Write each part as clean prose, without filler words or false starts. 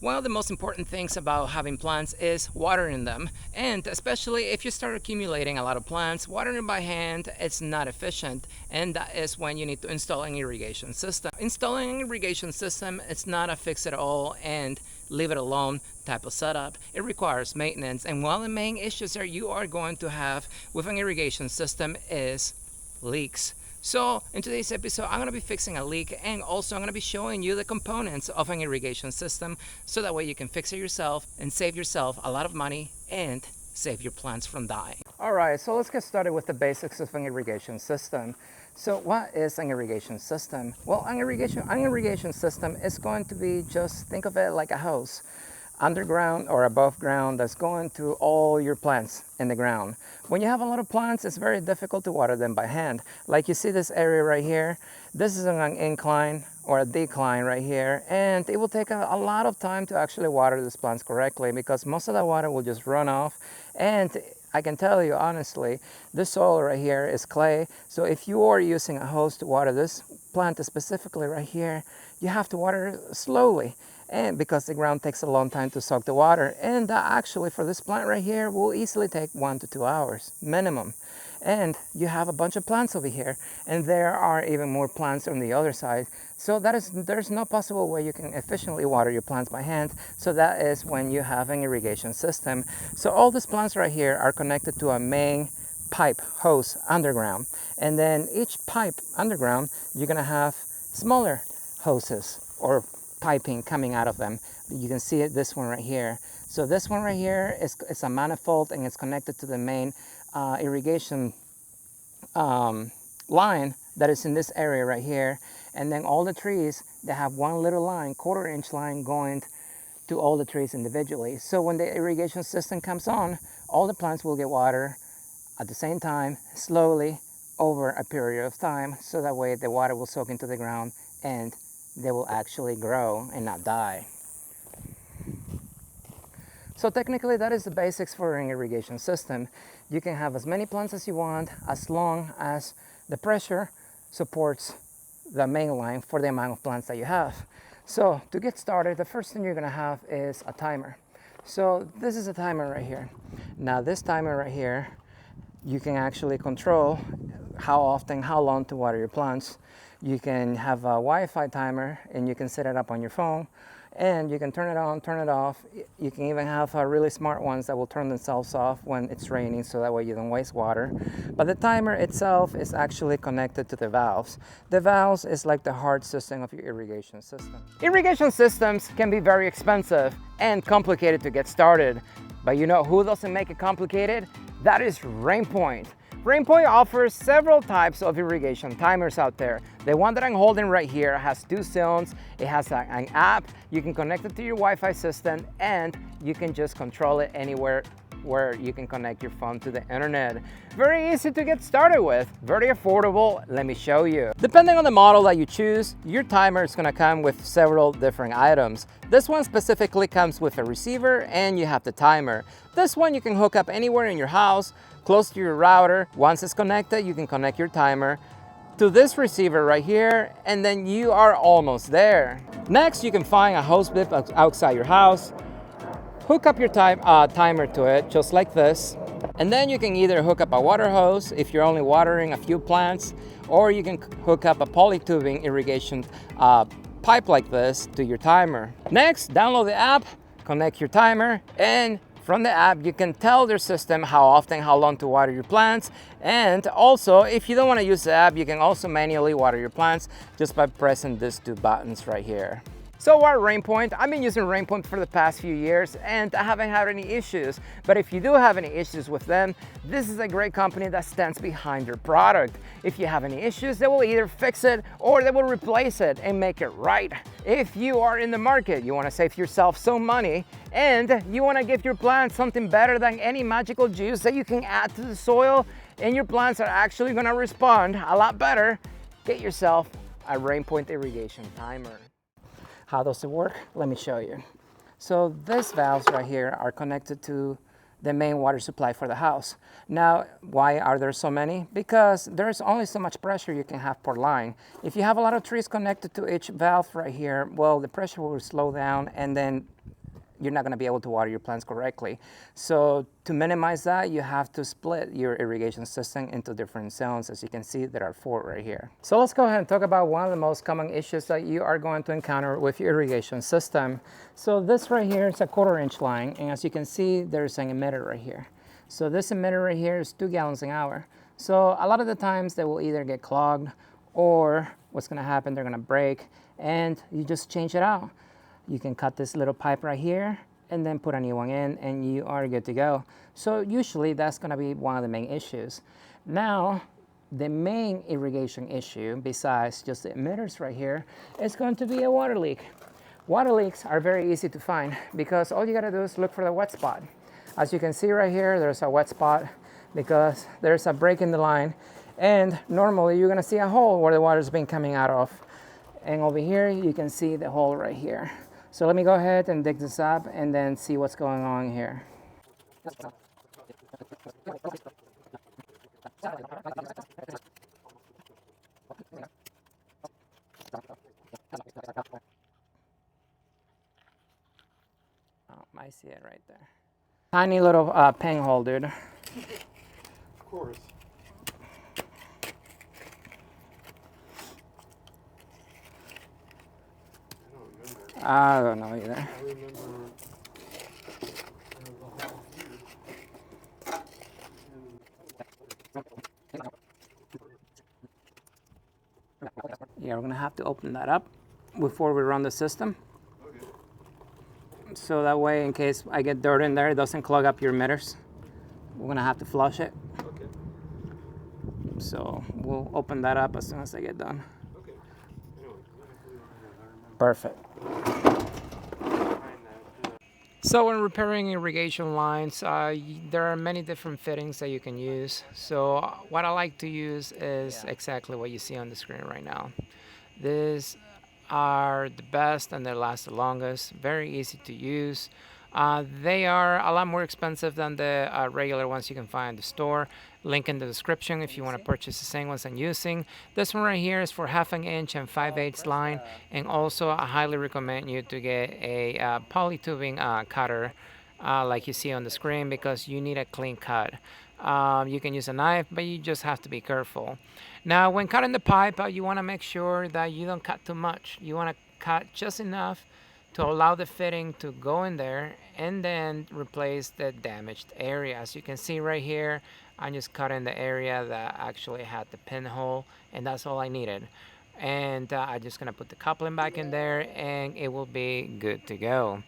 One of the most important things about having plants is watering them, and especially if you start accumulating a lot of plants, watering by hand it's not efficient, and that is when you need to install an irrigation system. Installing an irrigation system, it's not a fix it all and leave it alone type of setup. It requires maintenance, and one of the main issues that you are going to have with an irrigation system is leaks. So in today's episode, I'm going to be fixing a leak, and also I'm going to be showing you the components of an irrigation system so that way you can fix it yourself and save yourself a lot of money and save your plants from dying. Alright, so let's get started with the basics of an irrigation system. So what is an irrigation system? Well, an irrigation system is going to be, just think of it like a hose, underground or above ground, that's going to all your plants in the ground. When you have a lot of plants, it's very difficult to water them by hand. Like you see this area right here, this is an incline or a decline right here, and it will take a lot of time to actually water these plants correctly because most of the water will just run off. And I can tell you honestly, this soil right here is clay, so if you are using a hose to water this plant specifically right here, you have to water it slowly, and because the ground takes a long time to soak the water, and actually for this plant right here will easily take 1 to 2 hours minimum. And you have a bunch of plants over here, and there are even more plants on the other side, so there's no possible way you can efficiently water your plants by hand. So that is when you have an irrigation system. So all these plants right here are connected to a main pipe hose underground, and then each pipe underground you're gonna have smaller hoses or piping coming out of them. You can see it, this one right here. So this one right here is a manifold, and it's connected to the main irrigation line that is in this area right here. And then all the trees, they have one little line, 1/4 inch line, going to all the trees individually. So when the irrigation system comes on, all the plants will get water at the same time, slowly over a period of time, so that way the water will soak into the ground and they will actually grow and not die. So technically that is the basics for an irrigation system. You can have as many plants as you want as long as the pressure supports the main line for the amount of plants that you have. So to get started, the first thing you're going to have is a timer. So this is a timer right here. Now this timer right here, you can actually control how often, how long to water your plants. You can have a Wi-Fi timer, and you can set it up on your phone, and you can turn it on, turn it off. You can even have really smart ones that will turn themselves off when it's raining, so that way you don't waste water. But the timer itself is actually connected to the valves. The valves is like the heart system of your irrigation system. Irrigation systems can be very expensive and complicated to get started, but you know who doesn't make it complicated? That is Rainpoint. Rainpoint offers several types of irrigation timers out there. The one that I'm holding right here has 2 zones. It has an app. You can connect it to your Wi-Fi system, and you can just control it anywhere where you can connect your phone to the internet. Very easy to get started with, very affordable. Let me show you. Depending on the model that you choose, your timer is gonna come with several different items. This one specifically comes with a receiver, and you have the timer. This one you can hook up anywhere in your house, close to your router. Once it's connected, you can connect your timer to this receiver right here, and then you are almost there. Next, you can find a hose bib outside your house, hook up your timer to it, just like this, and then you can either hook up a water hose if you're only watering a few plants, or you can hook up a polytubing irrigation pipe like this to your timer. Next, download the app, connect your timer, and from the app, you can tell their system how often, how long to water your plants. And also, if you don't want to use the app, you can also manually water your plants just by pressing these 2 buttons right here. So why Rainpoint? I've been using Rainpoint for the past few years, and I haven't had any issues. But if you do have any issues with them, this is a great company that stands behind your product. If you have any issues, they will either fix it or they will replace it and make it right. If you are in the market, you want to save yourself some money, and you want to give your plants something better than any magical juice that you can add to the soil, and your plants are actually going to respond a lot better, get yourself a Rainpoint irrigation timer. How does it work? Let me show you. So these valves right here are connected to the main water supply for the house. Now, why are there so many? Because there's only so much pressure you can have per line. If you have a lot of trees connected to each valve right here, well, the pressure will slow down, and then you're not going to be able to water your plants correctly. So to minimize that, you have to split your irrigation system into different zones. As you can see, there are 4 right here. So let's go ahead and talk about one of the most common issues that you are going to encounter with your irrigation system. So this right here is a 1/4 inch line, and as you can see, there's an emitter right here. So this emitter right here is 2 gallons an hour. So a lot of the times they will either get clogged, or what's going to happen, they're going to break, and you just change it out. You can cut this little pipe right here and then put a new one in, and you are good to go. So usually that's going to be one of the main issues. Now, the main irrigation issue, besides just the emitters right here, is going to be a water leak. Water leaks are very easy to find because all you got to do is look for the wet spot. As you can see right here, there's a wet spot because there's a break in the line, and normally you're going to see a hole where the water's been coming out of. And over here, you can see the hole right here. So let me go ahead and dig this up and then see what's going on here. Oh, I see it right there. Tiny little pen hole, dude. Of course. I don't know either. I remember the whole Yeah, we're gonna have to open that up before we run the system. Okay. So that way, in case I get dirt in there, it doesn't clog up your emitters. We're gonna have to flush it. Okay. So we'll open that up as soon as I get done. Okay. Anyway, Perfect. So when repairing irrigation lines, there are many different fittings that you can use. So what I like to use is exactly what you see on the screen right now. These are the best and they last the longest. Very easy to use. They are a lot more expensive than the regular ones you can find in the store. Link in the description if you want to purchase the same ones I'm using. This one right here is for 1/2 inch and 5/8 line, and also I highly recommend you to get a polytubing cutter like you see on the screen, because you need a clean cut. You can use a knife, but you just have to be careful. Now when cutting the pipe, you want to make sure that you don't cut too much. You want to cut just enough to allow the fitting to go in there and then replace the damaged area. As you can see right here, I'm just cutting the area that actually had the pinhole, and that's all I needed. And I'm just gonna put the coupling back in there and it will be good to go.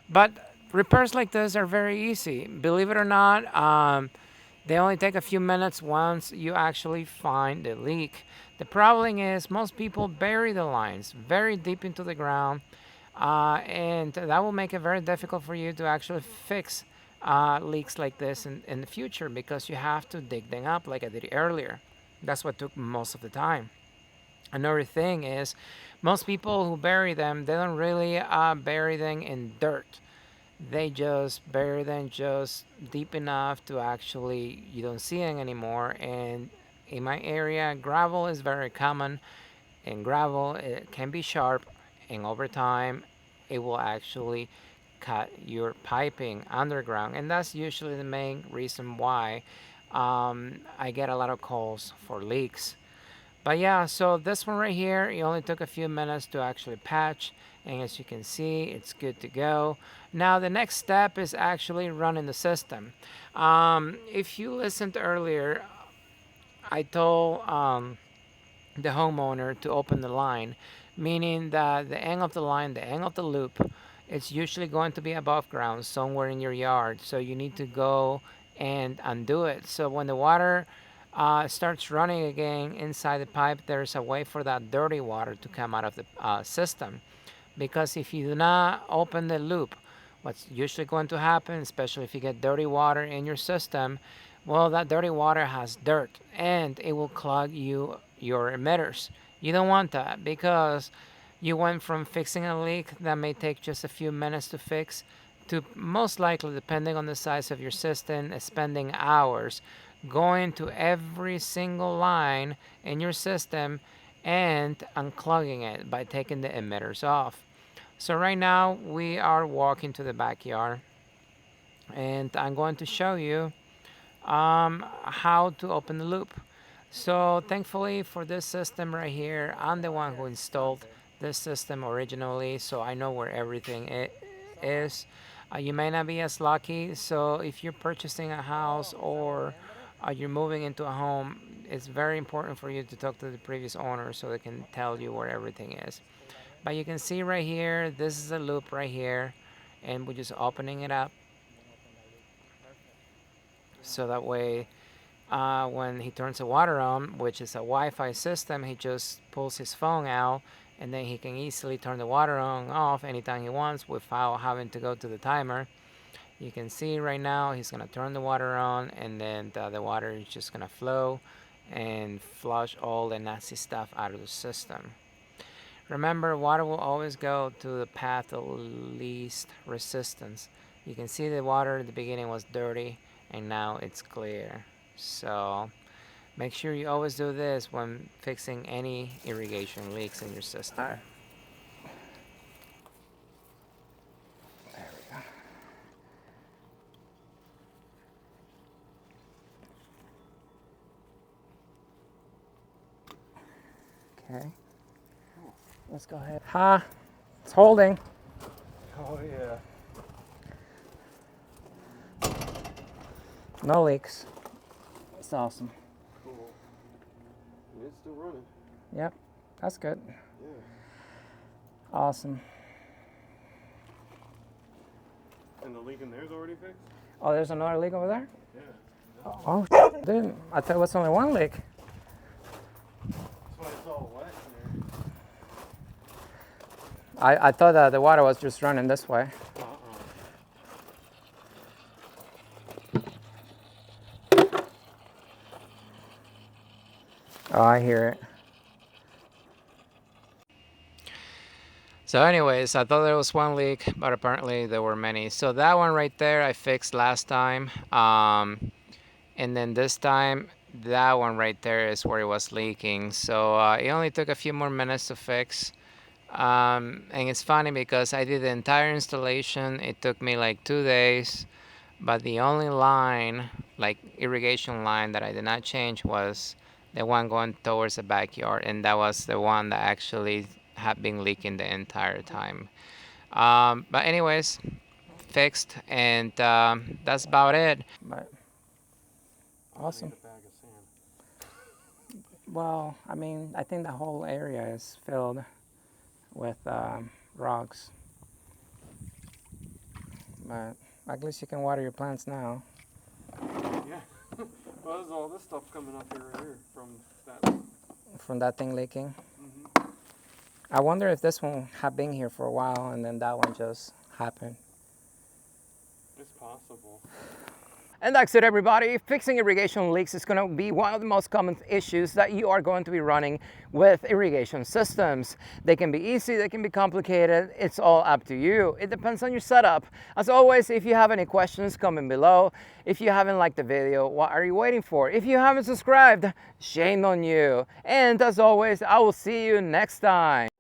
But repairs like this are very easy. Believe it or not, they only take a few minutes once you actually find the leak. The problem is most people bury the lines very deep into the ground, and that will make it very difficult for you to actually fix leaks like this in the future, because you have to dig them up like I did earlier. That's what took most of the time. Another thing is most people who bury them, they don't really bury them in dirt. They just bury them just deep enough to actually you don't see them anymore. And in my area, gravel is very common, and gravel, it can be sharp, and over time it will actually cut your piping underground, and that's usually the main reason why I get a lot of calls for leaks. But yeah, so this one right here, it only took a few minutes to actually patch, and as you can see, it's good to go. Now the next step is actually running the system. If you listened earlier, I told the homeowner to open the line, meaning that the end of the line, the end of the loop, it's usually going to be above ground somewhere in your yard. So you need to go and undo it. So when the water starts running again inside the pipe, there's a way for that dirty water to come out of the system. Because if you do not open the loop, what's usually going to happen, especially if you get dirty water in your system, well, that dirty water has dirt and it will clog your emitters. You don't want that, because you went from fixing a leak that may take just a few minutes to fix to, most likely, depending on the size of your system, spending hours going to every single line in your system and unclogging it by taking the emitters off. So right now we are walking to the backyard, and I'm going to show you how to open the loop. So thankfully for this system right here, I'm the one who installed this system originally, so I know where everything is. You may not be as lucky, so if you're purchasing a house or you're moving into a home, it's very important for you to talk to the previous owner so they can tell you where everything is. But you can see right here, this is a loop right here, and we're just opening it up so that way when he turns the water on, which is a Wi-Fi system, he just pulls his phone out and then he can easily turn the water on off anytime he wants without having to go to the timer. You can see right now he's gonna turn the water on, and then the water is just gonna flow and flush all the nasty stuff out of the system. Remember, water will always go to the path of least resistance. You can see the water at the beginning was dirty and now it's clear. So make sure you always do this when fixing any irrigation leaks in your system. There we go. Okay. Let's go ahead. It's holding. Oh yeah. No leaks. It's awesome. Cool. And it's still running. Yep, that's good. Yeah. Awesome. And the leak in there's already fixed? Oh, there's another leak over there? Yeah. Oh, dude, I thought it was only one leak. That's why it's all wet in there. I thought that the water was just running this way. Oh, I hear it. So anyways, I thought there was one leak, but apparently there were many. So that one right there I fixed last time. And then this time, that one right there is where it was leaking. So it only took a few more minutes to fix. And it's funny because I did the entire installation. It took me like 2 days. But the only line, like irrigation line, that I did not change was the one going towards the backyard, and that was the one that actually had been leaking the entire time. But anyways, fixed, and that's about it. But awesome. Well, I mean, I think the whole area is filled with rocks. But at least you can water your plants now. Yeah. Well, there's all this stuff coming up here from that thing leaking. Mm-hmm. I wonder if this one had been here for a while and then that one just happened. It's possible. And that's it, everybody. Fixing irrigation leaks is going to be one of the most common issues that you are going to be running with irrigation systems. They can be easy, they can be complicated. It's all up to you. It depends on your setup. As always, if you have any questions, comment below. If you haven't liked the video, what are you waiting for? If you haven't subscribed, shame on you. And as always, I will see you next time.